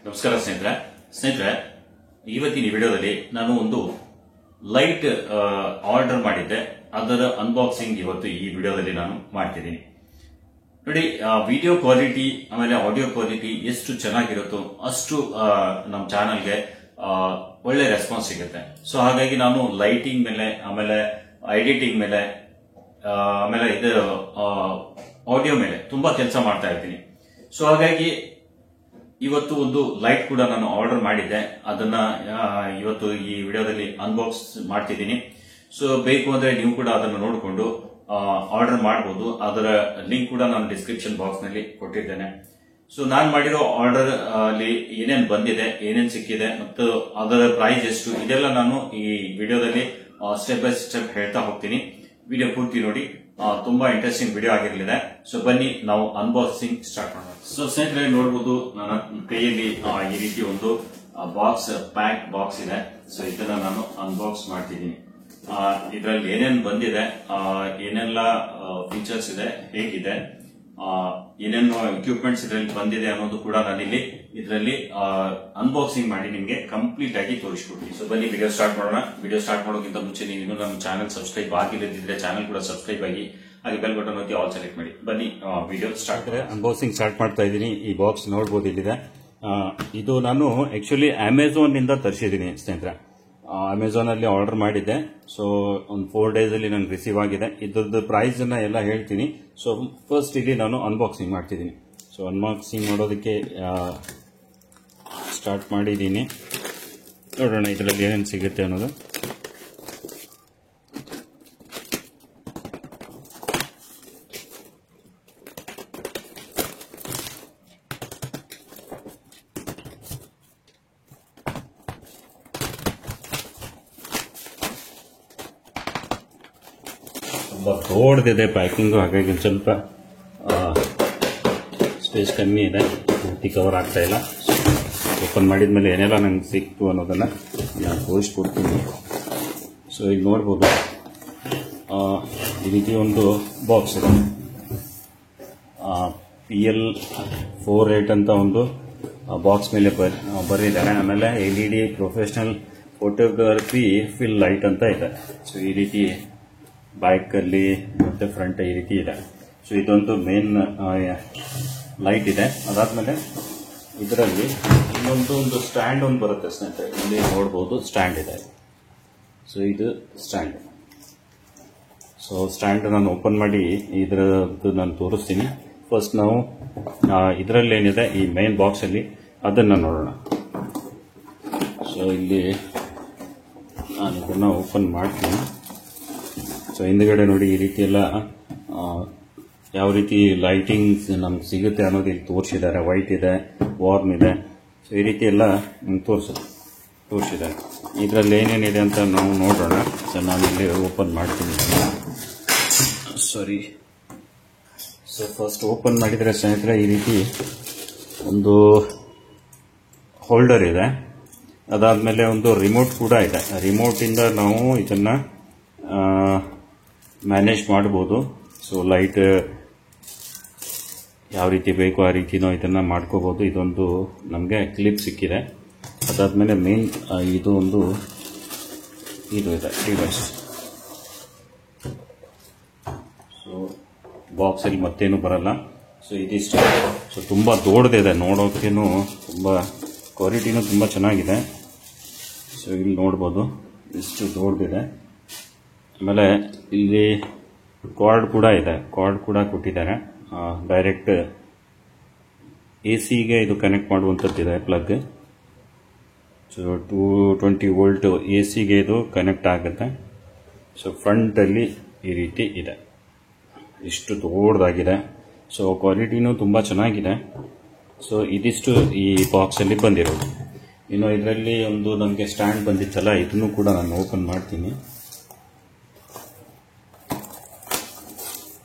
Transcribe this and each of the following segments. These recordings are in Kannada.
ನಮಸ್ಕಾರ ಸ್ನೇಹಿತರೆ ಇವತ್ತಿನ ವಿಡಿಯೋದಲ್ಲಿ ನಾನು ಒಂದು ಲೈಟ್ ಆರ್ಡರ್ ಮಾಡಿದ್ದೆ. ಅದರ ಅನ್ಬಾಕ್ಸಿಂಗ್ ಇವತ್ತು ಈ ವಿಡಿಯೋದಲ್ಲಿ ನಾನು ಮಾಡ್ತಿದ್ದೀನಿ. ನೋಡಿ, ವಿಡಿಯೋ ಕ್ವಾಲಿಟಿ ಆಮೇಲೆ ಆಡಿಯೋ ಕ್ವಾಲಿಟಿ ಎಷ್ಟು ಚೆನ್ನಾಗಿರುತ್ತೋ ಅಷ್ಟು ನಮ್ಮ ಚಾನಲ್ಗೆ ಒಳ್ಳೆ ರೆಸ್ಪಾನ್ಸ್ ಸಿಗುತ್ತೆ. ಸೊ ಹಾಗಾಗಿ ನಾನು ಲೈಟಿಂಗ್ ಮೇಲೆ ಆಮೇಲೆ ಎಡಿಟಿಂಗ್ ಮೇಲೆ ಆಮೇಲೆ ಇದು ಆಡಿಯೋ ಮೇಲೆ ತುಂಬಾ ಕೆಲಸ ಮಾಡ್ತಾ ಇರ್ತೀನಿ. ಸೊ ಹಾಗಾಗಿ ಇವತ್ತು ಒಂದು ಲೈಟ್ ಕೂಡ ನಾನು ಆರ್ಡರ್ ಮಾಡಿದ್ದೆ. ಅದನ್ನ ಇವತ್ತು ಈ ವಿಡಿಯೋದಲ್ಲಿ ಅನ್ಬಾಕ್ಸ್ ಮಾಡ್ತಿದ್ದೀನಿ. ಸೊ ಬೇಕು ಅಂದ್ರೆ ನೀವು ಕೂಡ ಅದನ್ನು ನೋಡಿಕೊಂಡು ಆರ್ಡರ್ ಮಾಡಬಹುದು. ಅದರ ಲಿಂಕ್ ಕೂಡ ನಾನು ಡಿಸ್ಕ್ರಿಪ್ಷನ್ ಬಾಕ್ಸ್ ನಲ್ಲಿ ಕೊಟ್ಟಿದ್ದೇನೆ. ಸೊ ನಾನು ಮಾಡಿರೋ ಆರ್ಡರ್ ಅಲ್ಲಿ ಏನೇನು ಬಂದಿದೆ, ಏನೇನು ಸಿಕ್ಕಿದೆ ಮತ್ತು ಅದರ ಪ್ರೈಸ್ ಎಷ್ಟು, ಇದೆಲ್ಲ ನಾನು ಈ ವಿಡಿಯೋದಲ್ಲಿ ಸ್ಟೆಪ್ ಬೈ ಸ್ಟೆಪ್ ಹೇಳ್ತಾ ಹೋಗ್ತೀನಿ. ವಿಡಿಯೋ ಪೂರ್ತಿ ನೋಡಿ, ತುಂಬಾ ಇಂಟ್ರೆಸ್ಟಿಂಗ್ ವಿಡಿಯೋ ಆಗಿರಲಿದೆ. ಸೊ ಬನ್ನಿ ನಾವು ಅನ್ಬಾಕ್ಸಿಂಗ್ ಸ್ಟಾರ್ಟ್ ಮಾಡೋಣ. ಸೊ ಸ್ನೇಹಿತರೆ ನೋಡಬಹುದು, ನನ್ನ ಕೈಯಲ್ಲಿ ಈ ರೀತಿ ಒಂದು ಪ್ಯಾಕ್ ಬಾಕ್ಸ್ ಇದೆ. ಸೊ ಇದನ್ನ ನಾನು ಅನ್ಬಾಕ್ಸ್ ಮಾಡ್ತಿದ್ದೀನಿ. ಇದರಲ್ಲಿ ಏನೇನು ಬಂದಿದೆ, ಏನೆಲ್ಲ ಫೀಚರ್ಸ್ ಇದೆ, ಹೇಗಿದೆ, ಏನೇನು ಎಕ್ವಿಪ್ಮೆಂಟ್ಸ್ ಇದರಲ್ಲಿ ಬಂದಿದೆ ಅನ್ನೋದು ಕೂಡ ನಾನಿಲ್ಲಿ ಇದರಲ್ಲಿ ಅನ್ಬಾಕ್ಸಿಂಗ್ ಮಾಡಿ ನಿಮಗೆ ಕಂಪ್ಲೀಟ್ ಆಗಿ ತೋರಿಸ್ಕೊಡ್ತೀನಿ. ಸೊ ಬನ್ನಿ ವಿಡಿಯೋ ಸ್ಟಾರ್ಟ್ ಮಾಡೋಣ. ವಿಡಿಯೋ ಸ್ಟಾರ್ಟ್ ಮಾಡೋಕ್ಕಿಂತ ಮುಂಚೆ ನೀವು ಇನ್ನೂ ನಮ್ಮ ಚಾನಲ್ ಸಬ್ಸ್ಕ್ರೈಬ್ ಆಗಿಲ್ಲದಿದ್ರೆ ಚಾನಲ್ ಕೂಡ ಸಬ್ಸ್ಕ್ರೈಬ್ ಆಗಿ, ಹಾಗೆ ಬೆಲ್ ಬಟನ್ ಒತ್ತಿ ಆಲ್ ಸೆಲೆಕ್ಟ್ ಮಾಡಿ. ಬನ್ನಿ ವಿಡಿಯೋ ಸ್ಟಾರ್ಟ್. ಅನ್ಬಾಕ್ಸಿಂಗ್ ಸ್ಟಾರ್ಟ್ ಮಾಡ್ತಾ ಇದ್ದೀನಿ. ಈ ಬಾಕ್ಸ್ ನೋಡಬಹುದು, ಇಲ್ಲಿದೆ. ಇದು ನಾನು ಆಕ್ಚುಲಿ ಅಮೆಝಾನ್ ನಿಂದ ತರಿಸಿದ್ದೀನಿ ಸ್ನೇಹಿತರೆ. ಅಮೆಝಾನ್ ಅಲ್ಲಿ ಆರ್ಡರ್ ಮಾಡಿದ್ದೆ. ಸೊ ಒಂದು 4 days ಅಲ್ಲಿ ನಂಗೆ ರಿಸೀವ್ ಆಗಿದೆ. ಇದ್ರದ್ದು ಪ್ರೈಸ್ ಅನ್ನ ಎಲ್ಲ ಹೇಳ್ತೀನಿ. ಸೊ ಫಸ್ಟ್ ಇಲ್ಲಿ ನಾನು ಅನ್ಬಾಕ್ಸಿಂಗ್ ಮಾಡ್ತಿದ್ದೀನಿ. ಸೊ ಅನ್ಬಾಕ್ಸಿಂಗ್ ಮಾಡೋದಕ್ಕೆ ಸ್ಟಾರ್ಟ್ ಮಾಡಿದ್ದೀನಿ. ನೋಡೋಣ ಇದರಲ್ಲಿ ಏನೇನು ಸಿಗುತ್ತೆ ಅನ್ನೋದು. ತುಂಬ ದೊಡ್ಡದಿದೆ ಪ್ಯಾಕಿಂಗು, ಹಾಗಾಗಿ ಒಂದು ಸ್ವಲ್ಪ ಸ್ಪೇಸ್ ಕಮ್ಮಿ ಇದೆ, ಪೂರ್ತಿ ಕವರ್ ಆಗ್ತಾ ಇಲ್ಲ. ಓಪನ್ ಮಾಡಿದ್ಮೇಲೆ ಏನೆಲ್ಲ ನಂಗೆ ಸಿಕ್ತು ಅನ್ನೋದನ್ನು ನಾನು ತೋರಿಸ್ಕೊಡ್ತೀನಿ. ಸೊ ಈಗ ನೋಡ್ಬೋದು, ಈ ರೀತಿ ಒಂದು ಬಾಕ್ಸ್ ಇದೆ. PL48 ಅಂತ ಒಂದು ಬಾಕ್ಸ್ ಮೇಲೆ ಬರೆದಿದ್ದಾರೆ. ಆಮೇಲೆ LED professional photography fill light ಅಂತ ಇದೆ. ಸೊ ಈ ರೀತಿ ಬ್ಯಾಕ್ ಅಲ್ಲಿ ಮತ್ತೆ ಫ್ರಂಟ್ ಈ ರೀತಿ ಇದೆ. ಸೊ ಇದೊಂದು ಮೇನ್ ಲೈಟ್ ಇದೆ. ಅದಾದ್ಮೇಲೆ ಇದರಲ್ಲಿ ಇನ್ನೊಂದು ಸ್ಟ್ಯಾಂಡ್ ಒಂದು ಬರುತ್ತೆ ಸ್ನೇಹಿತರೆ. ಇಲ್ಲಿ ನೋಡಬಹುದು, ಸ್ಟ್ಯಾಂಡ್ ಇದೆ. ಸೊ ಇದು ಸ್ಟ್ಯಾಂಡ್. ಸೊ ಸ್ಟ್ಯಾಂಡ್ ನಾನು ಓಪನ್ ಮಾಡಿ ಇದರದ್ದು ನಾನು ತೋರಿಸ್ತೀನಿ. ಫಸ್ಟ್ ನಾವು ಇದರಲ್ಲಿ ಏನಿದೆ ಈ ಮೇನ್ ಬಾಕ್ಸ್ ಅಲ್ಲಿ ಅದನ್ನ ನೋಡೋಣ. ಸೊ ಇಲ್ಲಿ ನಾನು ಇದನ್ನ ಓಪನ್ ಮಾಡ್ತೀನಿ. ಸೊ ಹಿಂದ್ಗಡೆ ನೋಡಿ, ಈ ರೀತಿ ಎಲ್ಲ ಯಾವ ರೀತಿ ಲೈಟಿಂಗ್ಸ್ ನಮ್ಗೆ ಸಿಗುತ್ತೆ ಅನ್ನೋದು ಇಲ್ಲಿ ತೋರಿಸಿದ್ದಾರೆ. ವೈಟ್ ಇದೆ, ವಾರ್ಮ್ ಇದೆ. ಸೊ ಈ ರೀತಿ ಎಲ್ಲ ತೋರಿಸಿದ್ದಾರೆ. ಇದರಲ್ಲಿ ಏನೇನಿದೆ ಅಂತ ನಾವು ನೋಡೋಣ. ಸೊ ನಾನು ಇಲ್ಲಿ ಓಪನ್ ಮಾಡ್ತೀನಿ. ಸೊ ಫಸ್ಟ್ ಓಪನ್ ಮಾಡಿದರೆ ಸ್ನೇಹಿತರೆ ಈ ರೀತಿ ಒಂದು ಹೋಲ್ಡರ್ ಇದೆ. ಅದಾದ್ಮೇಲೆ ಒಂದು ರಿಮೋಟ್ ಕೂಡ ಇದೆ. ರಿಮೋಟಿಂದ ನಾವು ಇದನ್ನ ಮ್ಯಾನೇಜ್ ಮಾಡಬಹುದು. ಸೊ ಲೈಟ್ ಯಾವ ರೀತಿ ಬೇಕು ಆ ರೀತಿನೂ ಇದನ್ನ ಮಾಡ್ಕೋಬಹುದು. ಇದೊಂದು ನಮಗೆ ಕ್ಲಿಪ್ ಸಿಕ್ಕಿದೆ. ಅದಾದ್ಮೇಲೆ ಮೇನ್ ಇದು ಇದೆ ಡಿವೈಸ್. ಸೊ ಬಾಕ್ಸ್ ಅಲ್ಲಿ ಮತ್ತೇನು ಬರಲ್ಲ. ಸೊ ಇದಿಷ್ಟು. ಸೊ ತುಂಬಾ ದೊಡ್ಡದಿದೆ, ನೋಡೋಕ್ಕೇನು ತುಂಬಾ ಕ್ವಾಲಿಟಿನೂ ತುಂಬಾ ಚೆನ್ನಾಗಿದೆ. ಸೊ ಇಲ್ಲಿ ನೋಡ್ಬೋದು ಇಷ್ಟು ದೊಡ್ಡದಿದೆ. ಆಮೇಲೆ ಇಲ್ಲಿ ಕಾರ್ಡ್ ಕೂಡ ಇದೆ. ಕಾರ್ಡ್ ಕೂಡ ಕೊಟ್ಟಿದ್ದಾರೆ. ಡೈರೆಕ್ಟ್ AC-ಗೆ ಇದು ಕನೆಕ್ಟ್ ಮಾಡುವಂಥದ್ದಿದೆ ಪ್ಲಗ್. ಸೊ 220 ವೋಲ್ಟ್ AC-ಗೆ ಇದು ಕನೆಕ್ಟ್ ಆಗುತ್ತೆ. ಸೊ ಫ್ರಂಟ್ ಅಲ್ಲಿ ಈ ರೀತಿ ಇದೆ, ಇಷ್ಟು ದೊಡ್ಡದಾಗಿದೆ. ಸೊ ಕ್ವಾಲಿಟಿನೂ ತುಂಬಾ ಚೆನ್ನಾಗಿದೆ. ಸೊ ಇದಿಷ್ಟು ಈ ಬಾಕ್ಸ್ ಅಲ್ಲಿ ಬಂದಿರೋದು. ಇನ್ನು ಇದರಲ್ಲಿ ಒಂದು ನಮಗೆ ಸ್ಟ್ಯಾಂಡ್ ಬಂದಿತ್ತಲ್ಲ, ಇದನ್ನು ಕೂಡ ನಾನು ಓಪನ್ ಮಾಡ್ತೀನಿ.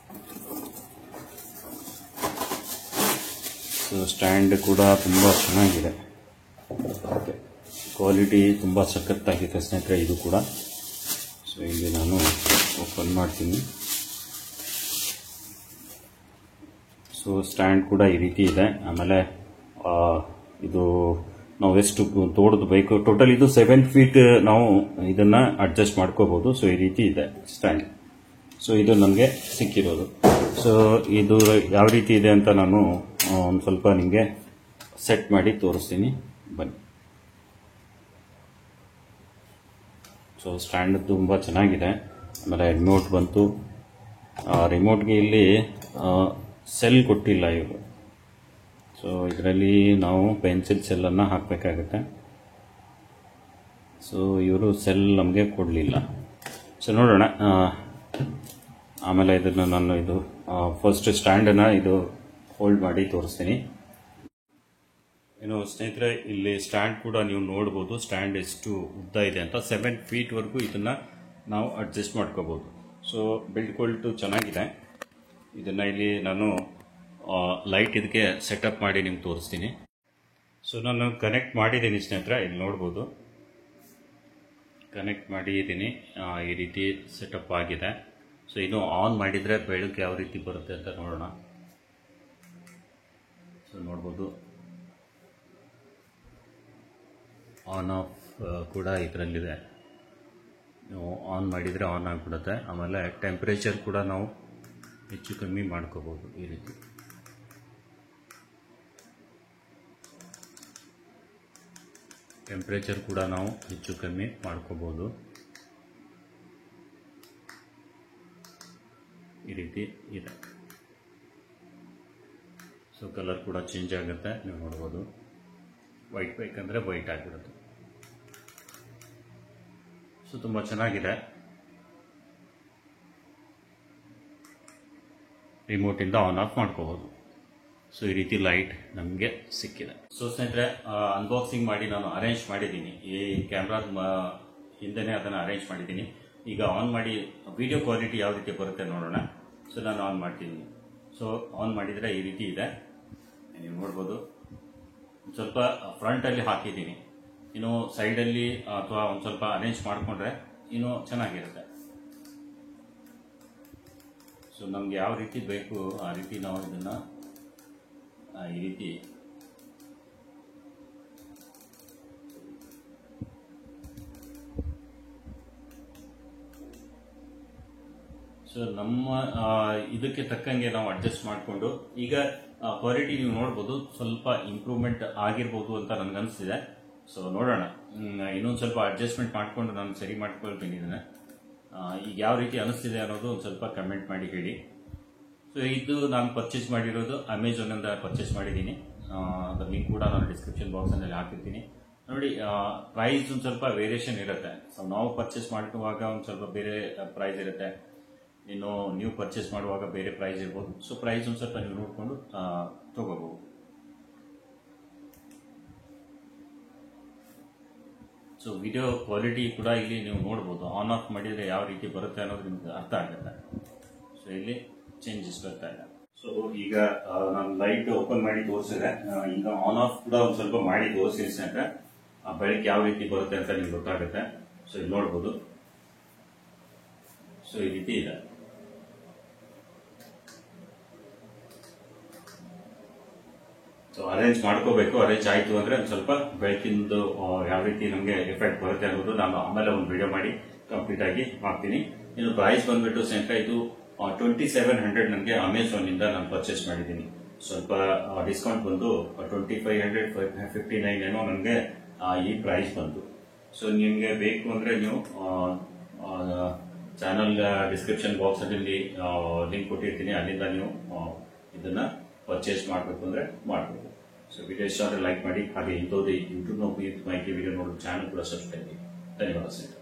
ಸೊ ಸ್ಟ್ಯಾಂಡ್ ಕೂಡ ತುಂಬಾ ಚೆನ್ನಾಗಿದೆ. ಕ್ವಾಲಿಟಿ ತುಂಬಾ ಸಖತ್ತಾಗಿದೆ ಸ್ನೇಹಿತರೆ ಇದು ಕೂಡ. ಸೊ ಇಲ್ಲಿ ನಾನು ಓಪನ್ ಮಾಡ್ತೀನಿ. ಸೊ ಸ್ಟ್ಯಾಂಡ್ ಕೂಡ ಈ ರೀತಿ ಇದೆ. ಆಮೇಲೆ ಇದು ನಾವು ಎಷ್ಟು ದೊಡ್ಡದು ಬೇಕು. ಟೋಟಲ್ ಇದು 7 ಫೀಟ್ ನಾವು ಇದನ್ನ ಅಡ್ಜಸ್ಟ್ ಮಾಡ್ಕೋಬಹುದು. ಸೊ ಈ ರೀತಿ ಇದೆ ಸ್ಟ್ಯಾಂಡ್. ಸೊ ಇದು ನನಗೆ ಸಿಕ್ಕಿರೋದು. ಸೊ ಇದು ಯಾವ ರೀತಿ ಇದೆ ಅಂತ ನಾನು ಒಂದು ಸ್ವಲ್ಪ ನಿಮಗೆ ಸೆಟ್ ಮಾಡಿ ತೋರಿಸ್ತೀನಿ, ಬನ್ನಿ. ಸೊ ಸ್ಟ್ಯಾಂಡ್ ತುಂಬ ಚೆನ್ನಾಗಿದೆ. ಆಮೇಲೆ ರಿಮೋಟ್ ಬಂತು. ರಿಮೋಟ್ಗೆ ಇಲ್ಲಿ ಸೆಲ್ ಕೊಟ್ಟಿಲ್ಲ ಇವರು. ಸೊ ಇದರಲ್ಲಿ ನಾವು ಪೆನ್ಸಿಲ್ ಸೆಲ್ಲನ್ನು ಹಾಕಬೇಕಾಗುತ್ತೆ. ಸೊ ಇವರು ಸೆಲ್ ನಮಗೆ ಕೊಡಲಿಲ್ಲ. ಸೊ ನೋಡೋಣ. ಆಮೇಲೆ ಇದನ್ನು ನಾನು ಇದು ಫಸ್ಟ್ ಸ್ಟ್ಯಾಂಡನ್ನು ಇದು ಹೋಲ್ಡ್ ಮಾಡಿ ತೋರಿಸ್ತೀನಿ. ಸ್ನೇಹಿತರೆ, ಇಲ್ಲಿ ಸ್ಟ್ಯಾಂಡ್ ಕೂಡ ನೀವು ನೋಡ್ಬೋದು. ಸ್ಟ್ಯಾಂಡ್ ಎಷ್ಟು ಉದ್ದ ಇದೆ ಅಂತ 7 ಫೀಟ್ವರೆಗೂ ಇದನ್ನು ನಾವು ಅಡ್ಜಸ್ಟ್ ಮಾಡ್ಕೋಬೋದು. ಸೊ ಬಿಲ್ಡ್ ಕ್ವಾಲಿಟಿ ಚೆನ್ನಾಗಿದೆ. ಇದನ್ನು ಇಲ್ಲಿ ನಾನು ಲೈಟ್ ಇದಕ್ಕೆ ಸೆಟಪ್ ಮಾಡಿ ನಿಮ್ಗೆ ತೋರಿಸ್ತೀನಿ. ಸೊ ನಾನು ಕನೆಕ್ಟ್ ಮಾಡಿದ್ದೀನಿ ಸ್ನೇಹಿತರೆ, ಇಲ್ಲಿ ನೋಡ್ಬೋದು. ಕನೆಕ್ಟ್ ಮಾಡಿದ್ದೀನಿ. ಈ ರೀತಿ ಸೆಟಪ್ ಆಗಿದೆ. ಸೊ ಇದು ಆನ್ ಮಾಡಿದರೆ ಬೆಳಗ್ಗೆ ಯಾವ ರೀತಿ ಬರುತ್ತೆ ಅಂತ ನೋಡೋಣ. ಸೊ ನೋಡ್ಬೋದು, ಆನ್ ಆಫ್ ಕೂಡ ಇದರಲ್ಲಿದೆ. ನೀವು ಆನ್ ಮಾಡಿದರೆ ಆನ್ ಆಗಿಬಿಡುತ್ತೆ. ಆಮೇಲೆ ಟೆಂಪ್ರೇಚರ್ ಕೂಡ ನಾವು ಹೆಚ್ಚು ಕಮ್ಮಿ ಮಾಡ್ಕೋಬೋದು. ಈ ರೀತಿ ಟೆಂಪ್ರೇಚರ್ ಕೂಡ ನಾವು ಹೆಚ್ಚು ಕಮ್ಮಿ ಮಾಡ್ಕೋಬೋದು. ಈ ರೀತಿ ಇದೆ. ಸೊ ಕಲರ್ ಕೂಡ ಚೇಂಜ್ ಆಗುತ್ತೆ, ನೀವು ನೋಡ್ಬೋದು. ವೈಟ್ ಬೇಕಂದರೆ ವೈಟ್ ಆಗಿಬಿಡುತ್ತೆ. ಸೊ ತುಂಬ ಚೆನ್ನಾಗಿದೆ. ರಿಮೋಟಿಂದ ಆನ್ ಆಫ್ ಮಾಡ್ಕೋಬೋದು. ಸೊ ಈ ರೀತಿ ಲೈಟ್ ನಮಗೆ ಸಿಕ್ಕಿದೆ. ಸೊ ಸ್ನೇಹಿತರೆ, ಅನ್ಬಾಕ್ಸಿಂಗ್ ಮಾಡಿ ನಾನು ಅರೇಂಜ್ ಮಾಡಿದ್ದೀನಿ. ಈ ಕ್ಯಾಮ್ರಾದ ಹಿಂದೆನೇ ಅದನ್ನು ಅರೇಂಜ್ ಮಾಡಿದ್ದೀನಿ. ಈಗ ಆನ್ ಮಾಡಿ ವಿಡಿಯೋ ಕ್ವಾಲಿಟಿ ಯಾವ ರೀತಿ ಬರುತ್ತೆ ನೋಡೋಣ. ಸೊ ನಾನು ಆನ್ ಮಾಡ್ತೀನಿ. ಸೊ ಆನ್ ಮಾಡಿದರೆ ಈ ರೀತಿ ಇದೆ, ನೀವು ನೋಡ್ಬೋದು. ಸ್ವಲ್ಪ ಫ್ರಂಟಲ್ಲಿ ಹಾಕಿದ್ದೀನಿ. ಇನ್ನು ಸೈಡಲ್ಲಿ ಅಥವಾ ಒಂದು ಸ್ವಲ್ಪ ಅರೇಂಜ್ ಮಾಡಿಕೊಂಡ್ರೆ ಇನ್ನೂ ಚೆನ್ನಾಗಿರುತ್ತೆ. ಸೊ ನಮ್ಗೆ ಯಾವ ರೀತಿ ಬೇಕು ಆ ರೀತಿ ನಾವು ಇದನ್ನು ಈ ರೀತಿ ಸೊ ನಮ್ಮ ಇದಕ್ಕೆ ತಕ್ಕಂಗೆ ನಾವು ಅಡ್ಜಸ್ಟ್ ಮಾಡಿಕೊಂಡು, ಈಗ ಕ್ವಾಲಿಟಿ ನೀವು ನೋಡ್ಬೋದು, ಸ್ವಲ್ಪ ಇಂಪ್ರೂವ್ಮೆಂಟ್ ಆಗಿರ್ಬೋದು ಅಂತ ನನಗನ್ನಿಸ್ತಿದೆ. ಸೊ ನೋಡೋಣ, ಇನ್ನೊಂದು ಸ್ವಲ್ಪ ಅಡ್ಜಸ್ಟ್ಮೆಂಟ್ ಮಾಡಿಕೊಂಡು ನಾನು ಸರಿ ಮಾಡ್ಕೊಳ್ತೀನಿ ಇದನ್ನು. ಈಗ ಯಾವ ರೀತಿ ಅನಿಸ್ತಿದೆ ಅನ್ನೋದು ಒಂದು ಸ್ವಲ್ಪ ಕಮೆಂಟ್ ಮಾಡಿ ಹೇಳಿ. ಸೊ ಇದು ನಾನು ಪರ್ಚೇಸ್ ಮಾಡಿರೋದು ಅಮೆಝಾನಿಂದ ಪರ್ಚೇಸ್ ಮಾಡಿದ್ದೀನಿ. ಅದರ ಲಿಂಕ್ ಕೂಡ ನಾನು ಡಿಸ್ಕ್ರಿಪ್ಷನ್ ಬಾಕ್ಸಲ್ಲಿ ಹಾಕಿರ್ತೀನಿ. ನೋಡಿ, ಪ್ರೈಸ್ ಒಂದು ಸ್ವಲ್ಪ ವೇರಿಯೇಷನ್ ಇರುತ್ತೆ. ಸೊ ನಾವು ಪರ್ಚೇಸ್ ಮಾಡುವಾಗ ಒಂದು ಸ್ವಲ್ಪ ಬೇರೆ ಪ್ರೈಸ್ ಇರುತ್ತೆ, ಇನ್ನು ನೀವು ಪರ್ಚೇಸ್ ಮಾಡುವಾಗ ಬೇರೆ ಪ್ರೈಸ್ ಇರ್ಬೋದು. ಸೊ ಪ್ರೈಸ್ ಒಂದು ಸ್ವಲ್ಪ ನೀವು ನೋಡಿಕೊಂಡು ತಗೋಬಹುದು. ಸೊ ವಿಡಿಯೋ ಕ್ವಾಲಿಟಿ ಕೂಡ ಇಲ್ಲಿ ನೀವು ನೋಡ್ಬೋದು. ಆನ್ ಆಫ್ ಮಾಡಿದರೆ ಯಾವ ರೀತಿ ಬರುತ್ತೆ ಅನ್ನೋದು ನಿಮ್ಗೆ ಅರ್ಥ ಆಗುತ್ತೆ. ಸೊ ಇಲ್ಲಿ ಚೇಂಜಸ್ ಬರ್ತಾ ಇದೆ. ಸೊ ಈಗ ನಾನು ಲೈಟ್ ಓಪನ್ ಮಾಡಿ ತೋರಿಸಿದೆ. ಈಗ ಆನ್ ಆಫ್ ಕೂಡ ಒಂದು ಸ್ವಲ್ಪ ಮಾಡಿ ತೋರಿಸಿದ್ರೆ ಅಂತ ಬೆಳಗ್ಗೆ ಯಾವ ರೀತಿ ಬರುತ್ತೆ ಅಂತ ನಿಮ್ಗೆ ಗೊತ್ತಾಗುತ್ತೆ. ಸೊ ಇಲ್ಲಿ ನೋಡ್ಬೋದು. ಸೊ ಈ ರೀತಿ ಇದೆ. ಸೊ ಅರೇಂಜ್ ಮಾಡ್ಕೋಬೇಕು. ಅರೇಂಜ್ ಆಯ್ತು ಅಂದ್ರೆ ಒಂದು ಸ್ವಲ್ಪ ಬೆಳಕಿಂದು ಯಾವ ರೀತಿ ನಮಗೆ ಎಫೆಕ್ಟ್ ಬರುತ್ತೆ ಅನ್ನೋದು ನಾನು ಆಮೇಲೆ ಒಂದು ವಿಡಿಯೋ ಮಾಡಿ ಕಂಪ್ಲೀಟ್ ಆಗಿ ಮಾಡ್ತೀನಿ. ಇನ್ನು ಪ್ರೈಸ್ ಬಂದ್ಬಿಟ್ಟು ಸ್ನೇಹಿತರೆ, ಇದು 2700 ನನಗೆ ಅಮೆಝಾನ್ ಇಂದ ನಾನು ಪರ್ಚೇಸ್ ಮಾಡಿದ್ದೀನಿ. ಸ್ವಲ್ಪ ಡಿಸ್ಕೌಂಟ್ ಬಂದು 2559 ಏನೋ ನನಗೆ ಈ ಪ್ರೈಸ್ ಬಂತು. ಸೊ ನಿಮಗೆ ಬೇಕು ಅಂದ್ರೆ ನೀವು ಚಾನಲ್ ಡಿಸ್ಕ್ರಿಪ್ಷನ್ ಬಾಕ್ಸ್ ಅಲ್ಲಿ ಲಿಂಕ್ ಕೊಟ್ಟಿರ್ತೀನಿ, ಅಲ್ಲಿಂದ ನೀವು ಇದನ್ನ ಪರ್ಚೇಸ್ ಮಾಡಬೇಕು ಅಂದ್ರೆ ಮಾಡಬಹುದು. ಸೊ ವಿಡಿಯೋ ಇಷ್ಟ ಆದರೆ ಲೈಕ್ ಮಾಡಿ. ಹಾಗೆ ಇಂಥದ್ದು ಯೂಟ್ಯೂಬ್ನ ಉಪಯುಕ್ತ ಮಾಹಿತಿ ವಿಡಿಯೋ ನೋಡೋ ಚಾನಲ್ ಕೂಡ ಸಬ್ಸ್ಕ್ರೈಬ್ ಮಾಡಿ. ಧನ್ಯವಾದ ಸ್ನೇಹಿತರೆ.